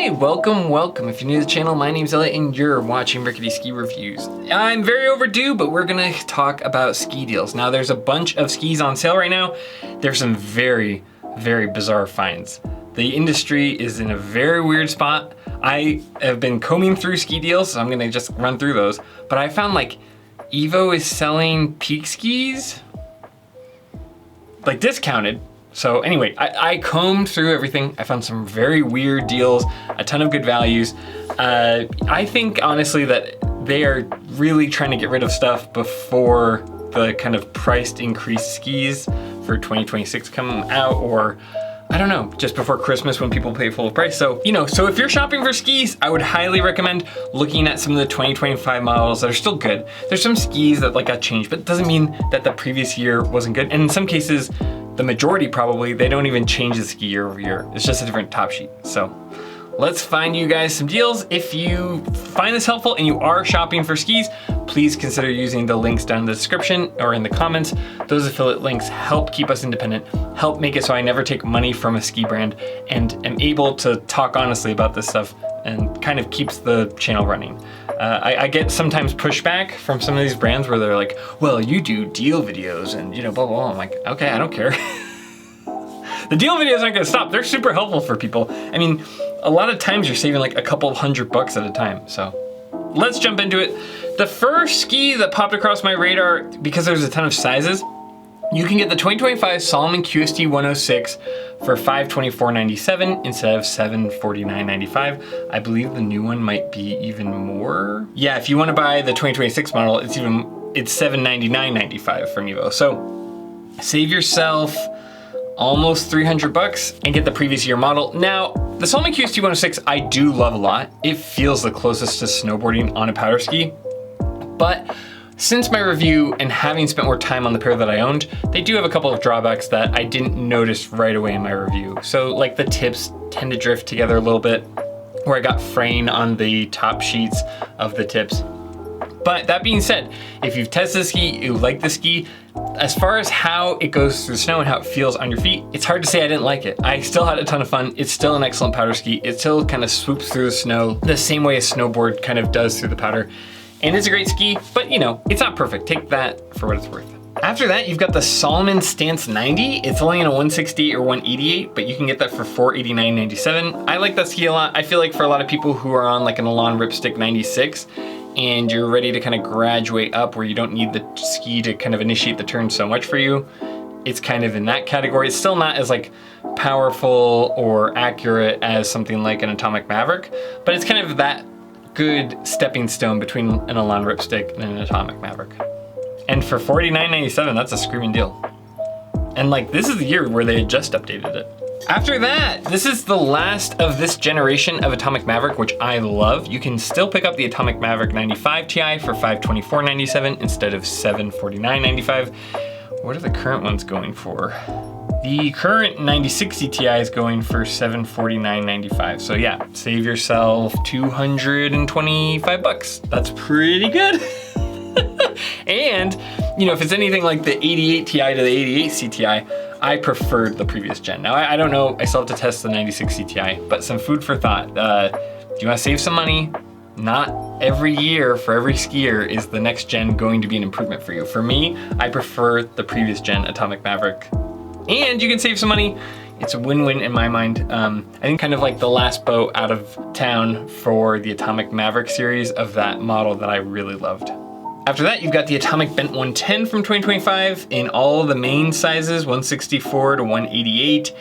Hey, welcome. If you're new to the channel, my name's Elliott and you're watching Rickety Ski Reviews. I'm very overdue, but we're gonna talk about ski deals. Now there's a bunch of skis on sale right now. There's some very bizarre finds. The industry is in a very weird spot. I have been combing through ski deals, so I'm gonna just run through those. But I found like Evo is selling peak skis, like discounted. So anyway, I combed through everything. I found some very weird deals, a ton of good values. I think honestly that they are really trying to get rid of stuff before the kind of priced increased skis for 2026 come out, or I don't know, just before Christmas when people pay full price. So, so if you're shopping for skis, I would highly recommend looking at some of the 2025 models that are still good. There's some skis that got changed, but it doesn't mean that the previous year wasn't good. And in some cases, the majority probably, they don't even change the ski year over year. It's just a different top sheet. So let's find you guys some deals. If you find this helpful and you are shopping for skis, please consider using the links down in the description or in the comments. Those affiliate links help keep us independent, help make it so I never take money from a ski brand, and am able to talk honestly about this stuff and kind of keeps the channel running. I get sometimes pushback from some of these brands where they're like, well, you do deal videos and blah, blah, blah. I'm like, okay, I don't care. The deal videos aren't gonna stop. They're super helpful for people. I mean, a lot of times you're saving like a couple of $100 at a time. So let's jump into it. The first ski that popped across my radar, because there's a ton of sizes, you can get the 2025 Salomon QST 106 for $524.97 instead of $749.95. I believe the new one might be even more. Yeah, if you want to buy the 2026 model, it's $799.95 from Evo. So save yourself almost $300 and get the previous year model. Now, the Salomon QST 106 I do love a lot. It feels the closest to snowboarding on a powder ski, but since my review and having spent more time on the pair that I owned, they do have a couple of drawbacks that I didn't notice right away in my review. So like the tips tend to drift together a little bit, where I got fraying on the top sheets of the tips. But that being said, if you've tested the ski, you like the ski, as far as how it goes through the snow and how it feels on your feet, it's hard to say I didn't like it. I still had a ton of fun. It's still an excellent powder ski. It still kind of swoops through the snow the same way a snowboard kind of does through the powder. And it's a great ski, but it's not perfect. Take that for what it's worth. After that, you've got the Salomon Stance 90. It's only in a 168 or 188, but you can get that for $489.97. I like that ski a lot. I feel like for a lot of people who are on like an Elan Ripstick 96, and you're ready to kind of graduate up where you don't need the ski to kind of initiate the turn so much for you, it's kind of in that category. It's still not as like powerful or accurate as something like an Atomic Maverick, but it's kind of that good stepping stone between an Elan Ripstick and an Atomic Maverick. And for $49.97, that's a screaming deal. And like, this is the year where they had just updated it. After that, this is the last of this generation of Atomic Maverick, which I love. You can still pick up the Atomic Maverick 95 Ti for $524.97 instead of $749.95. What are the current ones going for? The current 9060 Ti is going for $749.95. So yeah, save yourself $225. That's pretty good. And if it's anything like the 88 Ti to the 88 CTI, I preferred the previous gen. Now I don't know, I still have to test the 9060 Ti, but some food for thought. Do you want to save some money? Not every year for every skier is the next gen going to be an improvement for you. For me, I prefer the previous gen Atomic Maverick. And you can save some money. It's a win-win in my mind. I think kind of like the last boat out of town for the Atomic Maverick series of that model that I really loved. After that, you've got the Atomic Bent 110 from 2025 in all the main sizes, 164 to 188.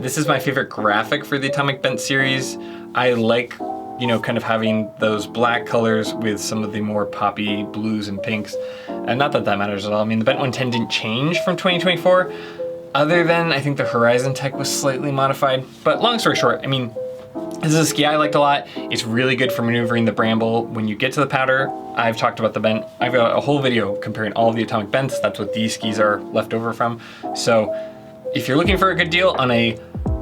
This is my favorite graphic for the Atomic Bent series. I like, kind of having those black colors with some of the more poppy blues and pinks. And not that that matters at all. I mean, the Bent 110 didn't change from 2024. Other than, I think the Horizon tech was slightly modified. But long story short, I mean, this is a ski I liked a lot. It's really good for maneuvering the bramble when you get to the powder. I've talked about the bent. I've got a whole video comparing all the Atomic bents. That's what these skis are left over from. So if you're looking for a good deal on a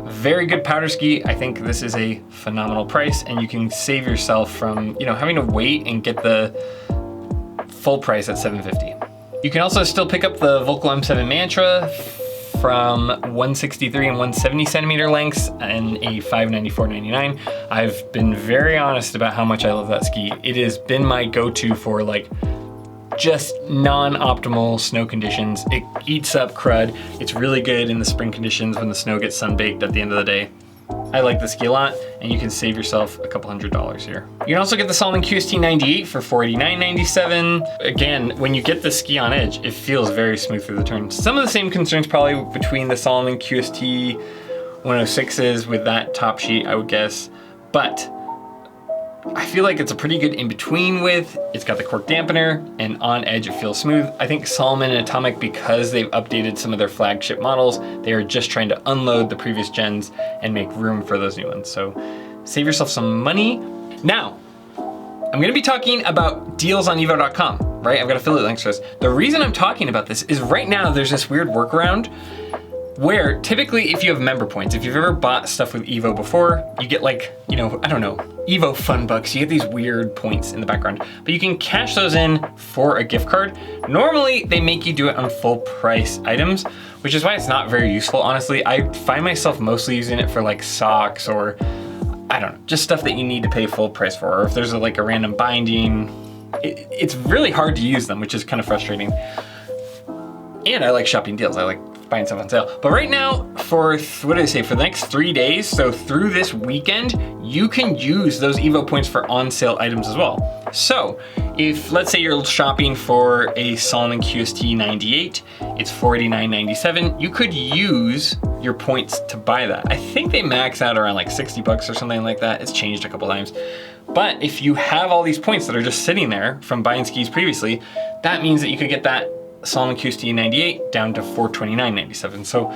very good powder ski, I think this is a phenomenal price, and you can save yourself from, having to wait and get the full price at $750. You can also still pick up the Volkl M7 Mantra from 163 and 170 centimeter lengths and a 594.99. I've been very honest about how much I love that ski. It has been my go-to for like just non-optimal snow conditions. It eats up crud. It's really good in the spring conditions when the snow gets sun-baked at the end of the day. I like the ski a lot, and you can save yourself a couple $100s here. You can also get the Salomon QST 98 for $49.97. Again, when you get the ski on edge, it feels very smooth through the turns. Some of the same concerns probably between the Salomon QST 106s with that top sheet, I would guess, but I feel like it's a pretty good in-between width. It's got the cork dampener, and on edge it feels smooth. I think Salomon and Atomic, because they've updated some of their flagship models, they are just trying to unload the previous gens and make room for those new ones. So save yourself some money. Now, I'm gonna be talking about deals on evo.com, right? I've got affiliate links for this. The reason I'm talking about this is right now there's this weird workaround where typically if you have member points, if you've ever bought stuff with Evo before, you get like, you know, I don't know, Evo fun bucks, you get these weird points in the background, but you can cash those in for a gift card. Normally they make you do it on full price items, which is why it's not very useful, honestly. I find myself mostly using it for like socks or, I don't know, just stuff that you need to pay full price for, or if there's like a random binding. It's really hard to use them, which is kind of frustrating. And I like shopping deals. I like buying stuff on sale. But right now, for, what did I say, for the next 3 days, so through this weekend, you can use those Evo points for on sale items as well. So if, let's say you're shopping for a Salomon QST 98, it's $49.97, you could use your points to buy that. I think they max out around like 60 bucks or something like that. It's changed a couple times. But if you have all these points that are just sitting there from buying skis previously, that means that you could get that Salomon QST 98 down to $429.97. So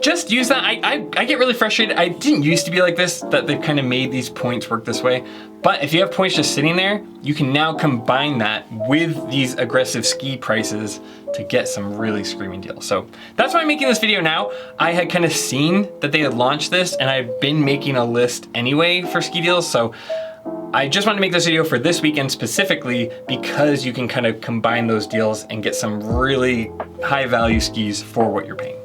just use that. I get really frustrated. I didn't used to be like this, that they've kind of made these points work this way. But if you have points just sitting there, you can now combine that with these aggressive ski prices to get some really screaming deals. So that's why I'm making this video now. I had kind of seen that they had launched this, and I've been making a list anyway for ski deals. So I just wanted to make this video for this weekend specifically because you can kind of combine those deals and get some really high value skis for what you're paying.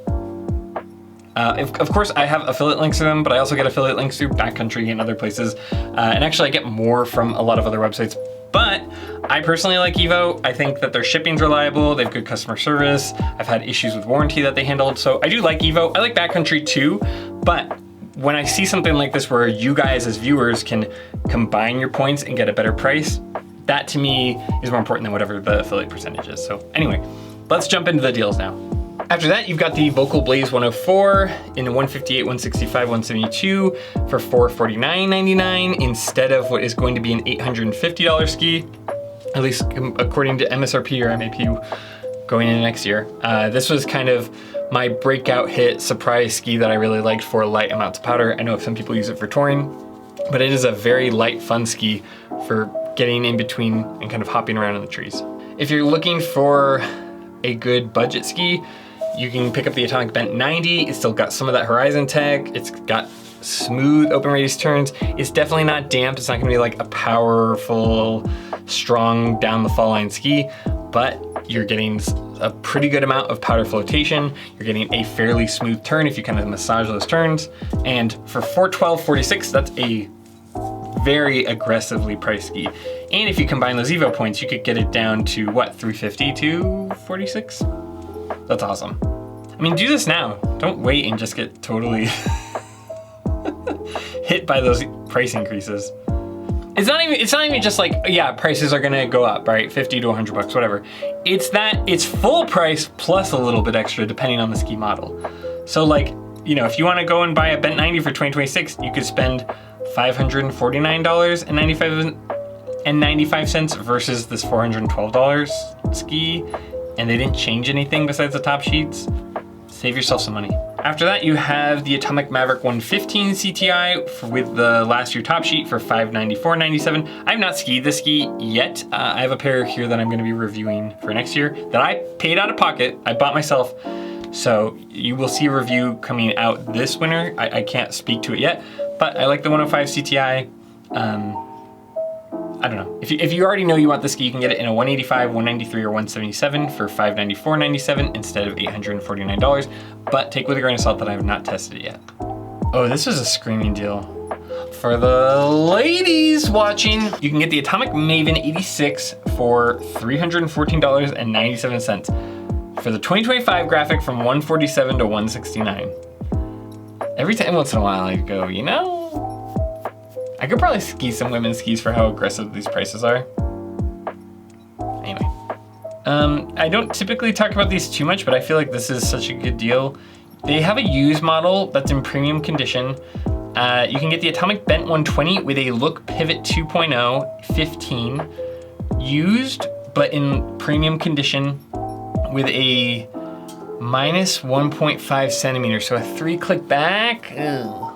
Of course, I have affiliate links to them, but I also get affiliate links through Backcountry and other places. And actually I get more from a lot of other websites, but I personally like Evo. I think that their shipping's reliable. They have good customer service. I've had issues with warranty that they handled. So I do like Evo. I like Backcountry too, but when I see something like this where you guys as viewers can combine your points and get a better price, that to me is more important than whatever the affiliate percentage is. So anyway, let's jump into the deals now. After that, you've got the Volkl Blaze 104 in 158, 165, 172 for $449.99 instead of what is going to be an $850 ski, at least according to MSRP or MAP going into next year. This was kind of my breakout hit surprise ski that I really liked for light amounts of powder. I know some people use it for touring, but it is a very light, fun ski for getting in between and kind of hopping around in the trees. If you're looking for a good budget ski, you can pick up the Atomic Bent 90. It's still got some of that Horizon tech. It's got smooth open radius turns. It's definitely not damp. It's not gonna be like a powerful, strong down the fall line ski, but you're getting a pretty good amount of powder flotation. You're getting a fairly smooth turn if you kind of massage those turns. And for $412.46, that's a very aggressively priced ski. And if you combine those Evo points, you could get it down to what, $350 to $46? That's awesome. I mean, do this now. Don't wait and just get totally hit by those price increases. It's not even just like, yeah, prices are gonna go up, right? 50 to 100 bucks, whatever. It's full price plus a little bit extra depending on the ski model. So like, you know, if you wanna go and buy a Bent 90 for 2026, you could spend $549.95 versus this $412 ski, and they didn't change anything besides the top sheets. Save yourself some money. After that, you have the Atomic Maverick 115 CTI with the last year top sheet for $594.97. I have not skied this ski yet. I have a pair here that I'm gonna be reviewing for next year that I paid out of pocket. I bought myself. So you will see a review coming out this winter. I can't speak to it yet, but I like the 105 CTI. I don't know. If you already know you want the ski, you can get it in a 185, 193, or 177 for $594.97 instead of $849. But take with a grain of salt that I have not tested it yet. Oh, this is a screaming deal. For the ladies watching, you can get the Atomic Maven 86 for $314.97 for the 2025 graphic from 147 to 169. Every time once in a while I go, you know, I could probably ski some women's skis for how aggressive these prices are. Anyway, I don't typically talk about these too much, but I feel like this is such a good deal. They have a used model that's in premium condition. You can get the Atomic Bent 120 with a Look Pivot 2.0 15 used, but in premium condition with a minus 1.5 centimeters, so a 3-click back. Ugh.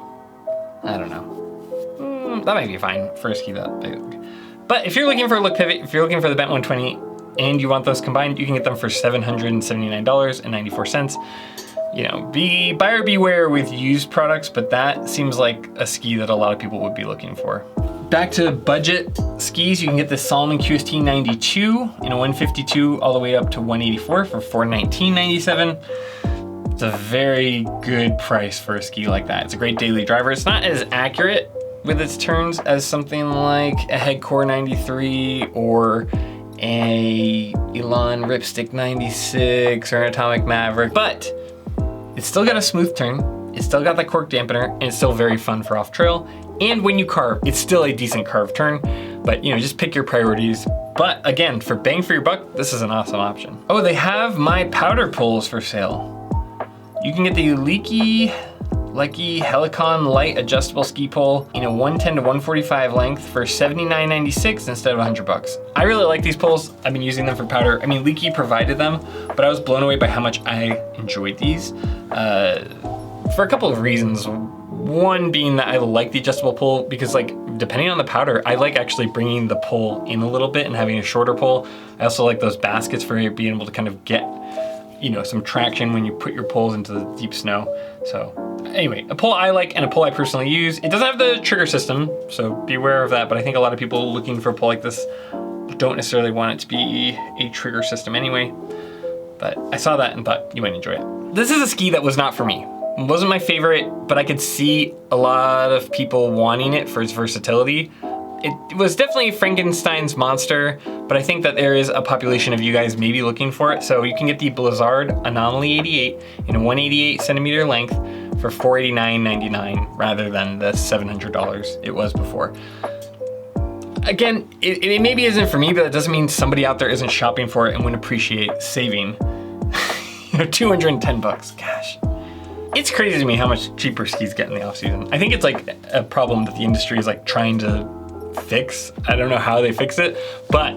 I don't know. That might be fine for a ski that big. But if you're looking for a Look Pivot, if you're looking for the Bent 120 and you want those combined, you can get them for $779.94. You know, buyer beware with used products, but that seems like a ski that a lot of people would be looking for. Back to budget skis, you can get the Salomon QST 92 in a 152 all the way up to 184 for $419.97. It's a very good price for a ski like that. It's a great daily driver. It's not as accurate with its turns as something like a Headcore 93 or a Elan Ripstick 96 or an Atomic Maverick, but it's still got a smooth turn, it's still got that cork dampener, and it's still very fun for off-trail. And when you carve, it's still a decent carve turn, but you know, just pick your priorities. But again, for bang for your buck, this is an awesome option. Oh, they have my powder pulls for sale. You can get the Leaky Helicon Light Adjustable Ski Pole in a 110 to 145 length for $79.96 instead of $100. I really like these poles. I've been using them for powder. I mean, Leaky provided them, but I was blown away by how much I enjoyed these for a couple of reasons. One being that I like the adjustable pole because, like, depending on the powder, I like actually bringing the pole in a little bit and having a shorter pole. I also like those baskets for being able to kind of get, you know, some traction when you put your poles into the deep snow. So anyway, a pole I like and a pole I personally use. It doesn't have the trigger system, so beware of that, but I think a lot of people looking for a pole like this don't necessarily want it to be a trigger system anyway. But I saw that and thought you might enjoy it. This is a ski that was not for me. It wasn't my favorite, but I could see a lot of people wanting it for its versatility. It was definitely Frankenstein's monster, but I think that there is a population of you guys maybe looking for it. So you can get the Blizzard Anomaly 88 in a 188 centimeter length for $489.99 rather than the $700 it was before. Again, it maybe isn't for me, but that doesn't mean somebody out there isn't shopping for it and would appreciate saving $210. Gosh. It's crazy to me how much cheaper skis get in the off season. I think it's like a problem that the industry is like trying to fix. I don't know how they fix it, but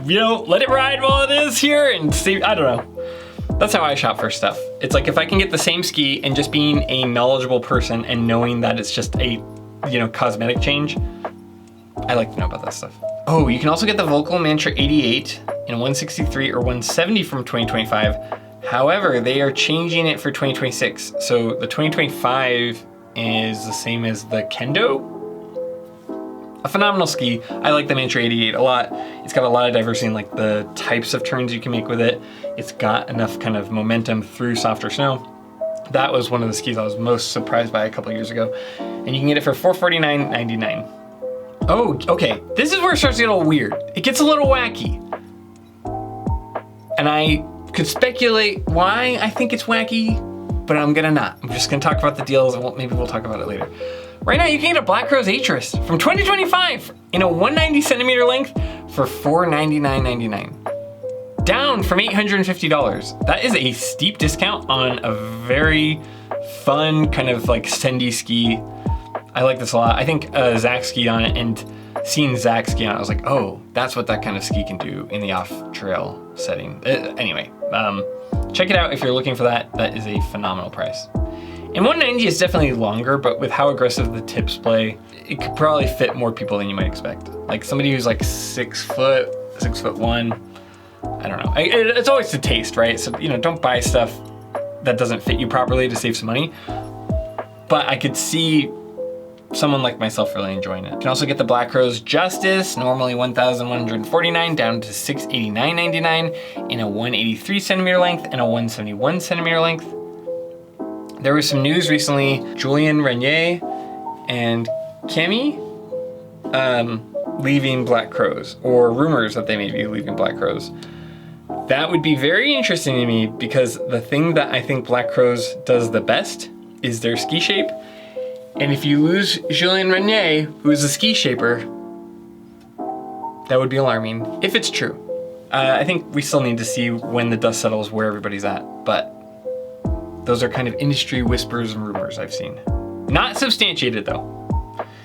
you know, let it ride while it is here and see, I don't know. That's how I shop for stuff. It's like if I can get the same ski and just being a knowledgeable person and knowing that it's just a, you know, cosmetic change, I like to know about that stuff. Oh, you can also get the Volkl Mantra 88 in 163 or 170 from 2025. However, they are changing it for 2026. So the 2025 is the same as the Kendo. A phenomenal ski. I like the Mantra 88 a lot. It's got a lot of diversity in like the types of turns you can make with it. It's got enough kind of momentum through softer snow. That was one of the skis I was most surprised by a couple years ago. And you can get it for $449.99. Oh, okay. This is where it starts to get a little weird. It gets a little wacky. And I could speculate why I think it's wacky, but I'm gonna not. I'm just gonna talk about the deals and maybe we'll talk about it later. Right now you can get a Black Rose Atris from 2025 in a 190 centimeter length for $499.99. Down from $850. That is a steep discount on a very fun kind of like Sendy ski. I like this a lot. I think Zach skied on it, and seeing Zach ski on it, I was like, oh, that's what that kind of ski can do in the off-trail setting. Anyway, check it out if you're looking for that. That is a phenomenal price. And 190 is definitely longer, but with how aggressive the tips play, it could probably fit more people than you might expect. Like somebody who's like 6 foot, 6'1", I don't know. It's always to taste, right? So, you know, don't buy stuff that doesn't fit you properly to save some money. But I could see someone like myself really enjoying it. You can also get the Black Rose Justis, normally $1,149 down to $689.99 in a 183 centimeter length and a 171 centimeter length. There was some news recently, Julian Renier and Cami leaving Black Crows, or rumors that they may be leaving Black Crows. That would be very interesting to me because the thing that I think Black Crows does the best is their ski shape. And if you lose Julien Renier, who is a ski shaper, that would be alarming, if it's true. I think we still need to see when the dust settles where everybody's at, but those are kind of industry whispers and rumors I've seen. Not substantiated though.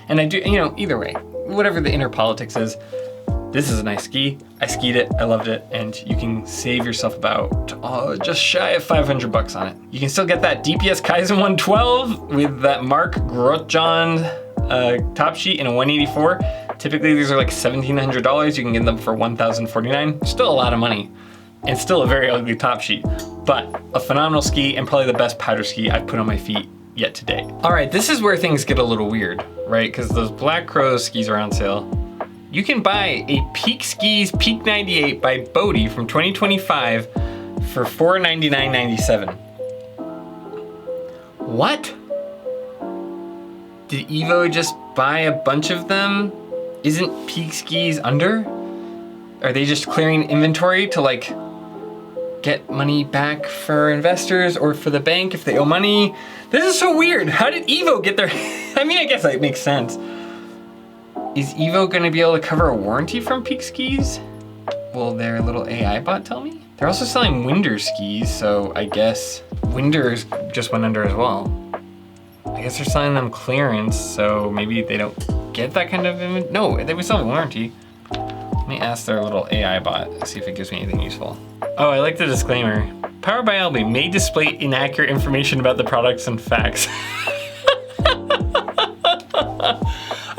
And I do, you know, either way, whatever the inner politics is, this is a nice ski. I skied it, I loved it, and you can save yourself about just shy of 500 bucks on it. You can still get that DPS Kaizen 112 with that Mark Grotjahn top sheet in a 184. Typically these are like $1,700. You can get them for $1,049. Still a lot of money, and still a very ugly top sheet, but a phenomenal ski and probably the best powder ski I've put on my feet yet to date. All right, this is where things get a little weird, right? Because those Black Crows skis are on sale. You can buy a Peak Skis Peak 98 by Bodhi from 2025 for $499.97. What? Did Evo just buy a bunch of them? Isn't Peak Skis under? Are they just clearing inventory to like get money back for investors or for the bank if they owe money? This is so weird. How did Evo get their, I mean, I guess that makes sense. Is Evo gonna be able to cover a warranty from Peak Skis? Will their little AI bot tell me? They're also selling Winder skis, so I guess Winder's just went under as well. I guess they're selling them clearance, so maybe they don't get that kind of no, they would sell a warranty. Let me ask their little AI bot, see if it gives me anything useful. Oh, I like the disclaimer. Powered by LB may display inaccurate information about the products and facts.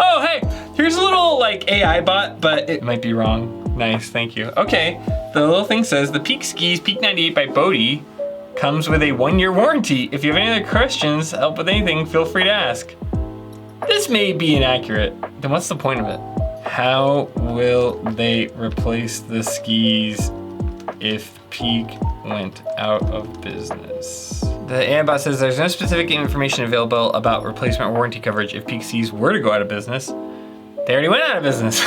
Oh, hey, here's a little like AI bot, but it might be wrong. Nice, thank you. Okay, the little thing says the Peak Skis Peak 98 by Bodhi comes with a 1-year warranty. If you have any other questions, help with anything, feel free to ask. This may be inaccurate. Then what's the point of it? How will they replace the skis if Peak went out of business? The AI bot says there's no specific information available about replacement warranty coverage if Peak Skis were to go out of business. They already went out of business.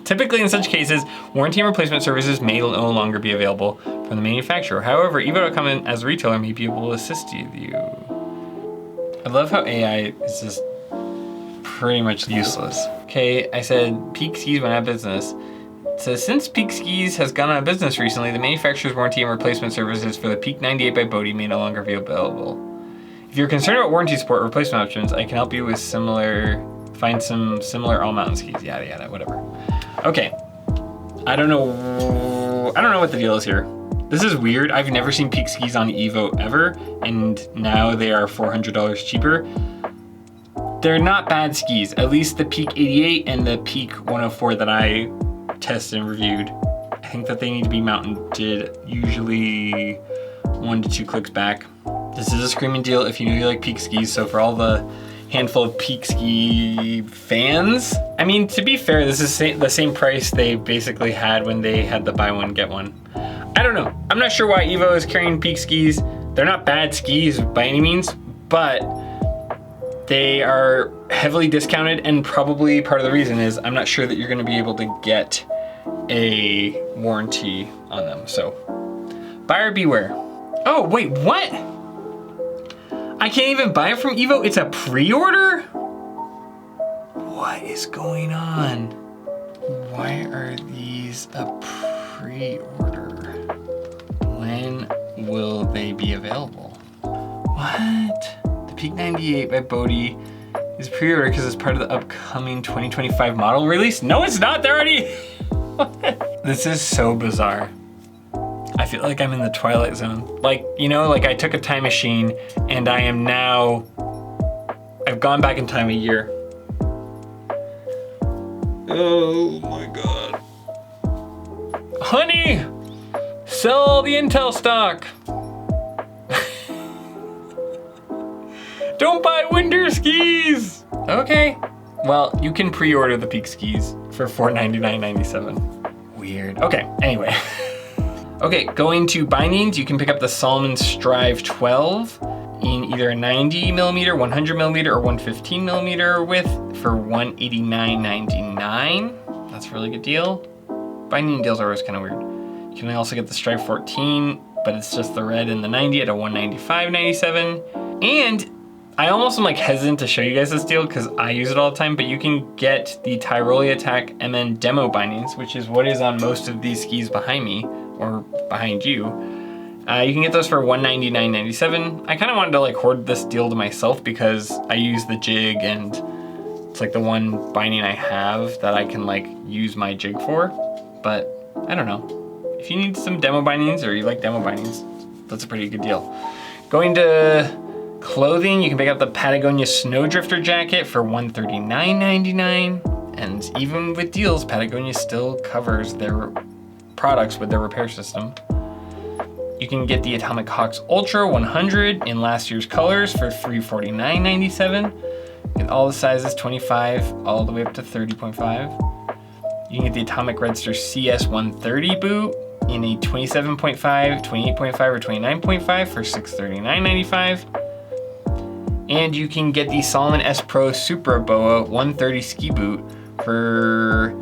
Typically in such cases, warranty and replacement services may no longer be available from the manufacturer. However, Evo.com as a retailer may be able to assist you. I love how AI is just pretty much useless. Okay, I said Peak Skis went out of business. It says, since Peak Skis has gone out of business recently, the manufacturer's warranty and replacement services for the Peak 98 by Bodhi may no longer be available. If you're concerned about warranty support or replacement options, I can help you with find some similar all-mountain skis, yada yada, whatever. Okay, I don't know what the deal is here. This is weird. I've never seen Peak Skis on Evo ever, and now they are $400 cheaper. They're not bad skis, at least the Peak 88 and the Peak 104 that I tested and reviewed. I think that they need to be mounted usually 1 to 2 clicks back. This is a screaming deal if you know you like Peak Skis, so for all the handful of Peak Ski fans, I mean, to be fair, this is the same price they basically had when they had the buy one, get one. I don't know. I'm not sure why Evo is carrying Peak Skis. They're not bad skis by any means, but they are heavily discounted, and probably part of the reason is I'm not sure that you're gonna be able to get a warranty on them. So buyer beware. Oh, wait, what? I can't even buy it from Evo? It's a pre-order? What is going on? Why are these a pre-order? When will they be available? What? The Peak 98 by Bodhi is pre-order because it's part of the upcoming 2025 model release? No, it's not, they're already... This is so bizarre. I feel like I'm in the Twilight Zone. Like, you know, like I took a time machine and I am now, I've gone back in time a year. Oh my God. Honey, sell all the Intel stock. Don't buy Winder skis. Okay. Well, you can pre-order the Peak skis for $499.97. Weird. Okay, anyway. Okay, going to bindings, you can pick up the Salomon Strive 12 in either a 90 millimeter, 100 millimeter, or 115 millimeter width for $189.99. That's a really good deal. Binding deals are always kind of weird. You can also get the Strive 14, but it's just the red and the 90 at a $195.97. And I almost am like hesitant to show you guys this deal because I use it all the time, but you can get the Tyrolia Attack MN demo bindings, which is what is on most of these skis behind me or behind you. You can get those for $199.97. I kind of wanted to like hoard this deal to myself because I use the jig and it's like the one binding I have that I can like use my jig for, but I don't know. If you need some demo bindings or you like demo bindings, that's a pretty good deal. Going to clothing, you can pick up the Patagonia Snowdrifter jacket for $139.99. And even with deals, Patagonia still covers their products with their repair system. You can get the Atomic Hawx Ultra 100 in last year's colors for $349.97. Get all the sizes, 25 all the way up to 30.5. You can get the Atomic Redster CS 130 boot in a 27.5, 28.5, or 29.5 for $639.95. And you can get the Salomon S Pro Supra Boa 130 ski boot for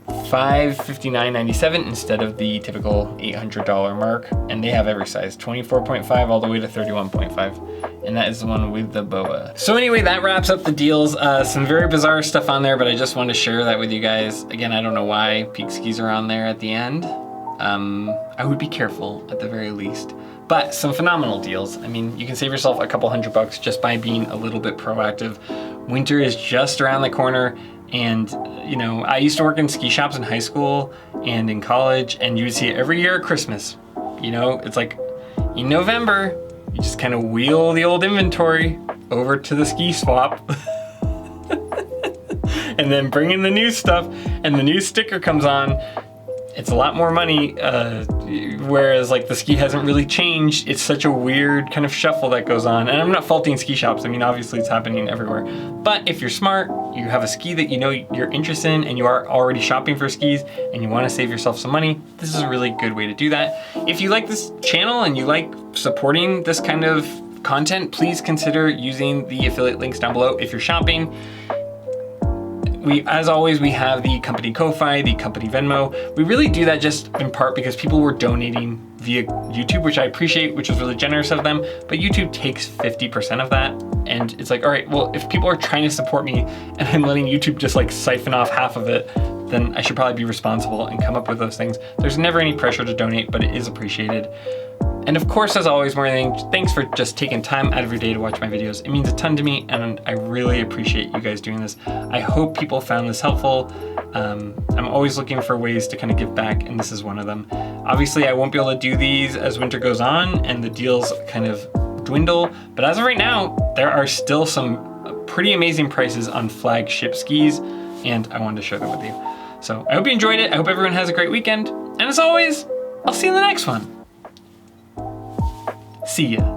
$559.97 instead of the typical $800 mark. And they have every size, 24.5 all the way to 31.5. And that is the one with the boa. So anyway, that wraps up the deals. Some very bizarre stuff on there, but I just wanted to share that with you guys. Again, I don't know why Peak skis are on there at the end. I would be careful at the very least. But some phenomenal deals. I mean, you can save yourself a couple $100 just by being a little bit proactive. Winter is just around the corner. And, you know, I used to work in ski shops in high school and in college, and you would see it every year at Christmas. You know, it's like in November, you just kind of wheel the old inventory over to the ski swap and then bring in the new stuff, and the new sticker comes on. It's a lot more money, whereas like the ski hasn't really changed. It's such a weird kind of shuffle that goes on. And I'm not faulting ski shops. I mean, obviously it's happening everywhere. But if you're smart, you have a ski that you know you're interested in and you are already shopping for skis and you want to save yourself some money, this is a really good way to do that. If you like this channel and you like supporting this kind of content, please consider using the affiliate links down below if you're shopping. As always, we have the company Ko-Fi, the company Venmo. We really do that just in part because people were donating via YouTube, which I appreciate, which was really generous of them, but YouTube takes 50% of that. And it's like, all right, well, if people are trying to support me and I'm letting YouTube just like siphon off half of it, then I should probably be responsible and come up with those things. There's never any pressure to donate, but it is appreciated. And of course, as always, Morning, thanks for just taking time out of your day to watch my videos. It means a ton to me, and I really appreciate you guys doing this. I hope people found this helpful. I'm always looking for ways to kind of give back, and this is one of them. Obviously, I won't be able to do these as winter goes on and the deals kind of dwindle, but as of right now, there are still some pretty amazing prices on flagship skis, and I wanted to share them with you. So I hope you enjoyed it. I hope everyone has a great weekend. And as always, I'll see you in the next one. See ya.